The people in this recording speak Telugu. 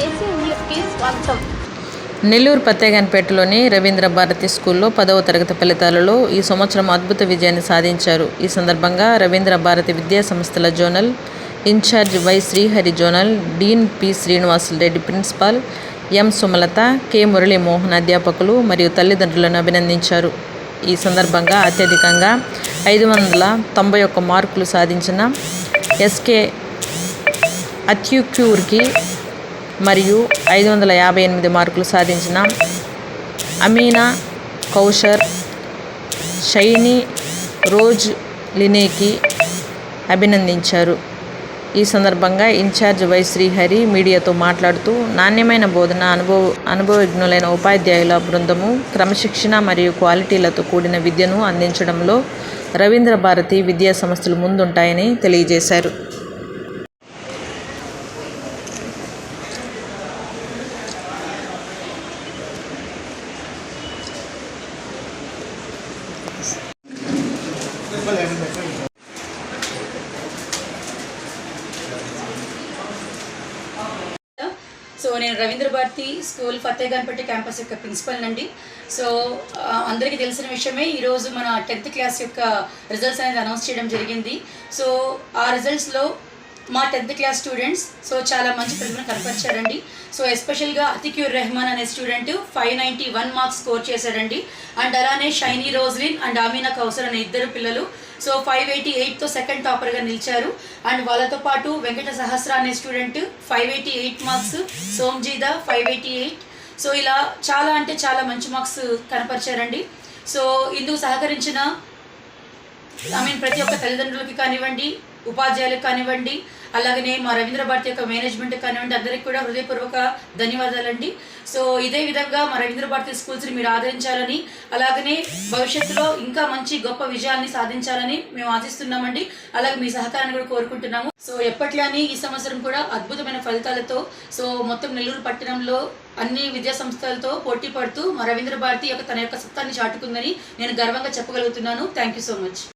ఏసీ న్యూస్కి స్వాగతం. నెల్లూరు పత్తేగాన్పేటలోని రవీంద్ర భారతి స్కూల్లో 10వ తరగతి ఫలితాలలో ఈ సంవత్సరం అద్భుత విజయాన్ని సాధించారు. ఈ సందర్భంగా రవీంద్ర భారతి విద్యా సంస్థల zonal incharge Y Srihari, zonal dean P Srinivasulareddy, principal M Sumalatha, K Muralimohan అధ్యాపకులు మరియు తల్లిదండ్రులను అభినందించారు. ఈ సందర్భంగా అత్యధికంగా 591 మార్కులు సాధించిన ఎస్కే అత్యుక్యూర్కి మరియు 558 మార్కులు సాధించిన అమీనా కౌషర్, షైనీ రోజ్ లినేకి అభినందించారు. ఈ సందర్భంగా ఇన్ఛార్జ్ వై శ్రీహరి మీడియాతో మాట్లాడుతూ, నాణ్యమైన బోధన, అనుభవజ్ఞులైన ఉపాధ్యాయుల బృందము, క్రమశిక్షణ మరియు క్వాలిటీలతో కూడిన విద్యను అందించడంలో రవీంద్ర భారతి విద్యా సంస్థలు ముందుంటాయని తెలియజేశారు. సో నేను రవీంద్ర భారతి స్కూల్ ఫత్తేగాన్పేట క్యాంపస్ యొక్క ప్రిన్సిపల్ అండి. సో అందరికీ తెలిసిన విషయమే, ఈరోజు మన 10th క్లాస్ యొక్క రిజల్ట్స్ అనేది అనౌన్స్ చేయడం జరిగింది. సో ఆ రిజల్ట్స్లో మా 10th క్లాస్ స్టూడెంట్స్ చాలా మంచి ప్రతిభను కనపరిచారండి. సో ఎస్పెషల్గా అతిక్యూర్ రెహమాన్ అనే స్టూడెంట్ 591 మార్క్స్ స్కోర్ చేశాడండి. అండ్ అలానే shiny Roslin and Amina Kausar అనే ఇద్దరు పిల్లలు 588తో సెకండ్ టాపర్గా నిలిచారు. అండ్ వాళ్ళతో పాటు వెంకట సహస్ర అనే స్టూడెంట్ 588 మార్క్స్, సోమ్జీద 588. సో ఇలా చాలా మంచి మార్క్స్ కనపరిచారండి. సో ఇందుకు సహకరించిన ప్రతి ఒక్క తల్లిదండ్రులకి కానివ్వండి, ఉపాధ్యాయులకు కానివ్వండి, అలాగనే మా రవీంద్ర భారతి యొక్క మేనేజ్మెంట్ కానివ్వండి, అందరికీ కూడా హృదయపూర్వక ధన్యవాదాలండి. సో ఇదే విధంగా మా రవీంద్ర భారతి స్కూల్స్ని మీరు ఆదరించాలని, అలాగనే భవిష్యత్తులో ఇంకా మంచి గొప్ప విజయాన్ని సాధించాలని మేము ఆశిస్తున్నామండి. అలాగే మీ సహకారాన్ని కూడా కోరుకుంటున్నాము. సో ఎప్పట్లానే ఈ సంవత్సరం కూడా అద్భుతమైన ఫలితాలతో మొత్తం నెల్లూరు పట్టణంలో అన్ని విద్యా సంస్థలతో పోటీ పడుతూ మా రవీంద్ర భారతి తన యొక్క సత్తాన్ని చాటుకుందని నేను గర్వంగా చెప్పగలుగుతున్నాను. Thank you so much.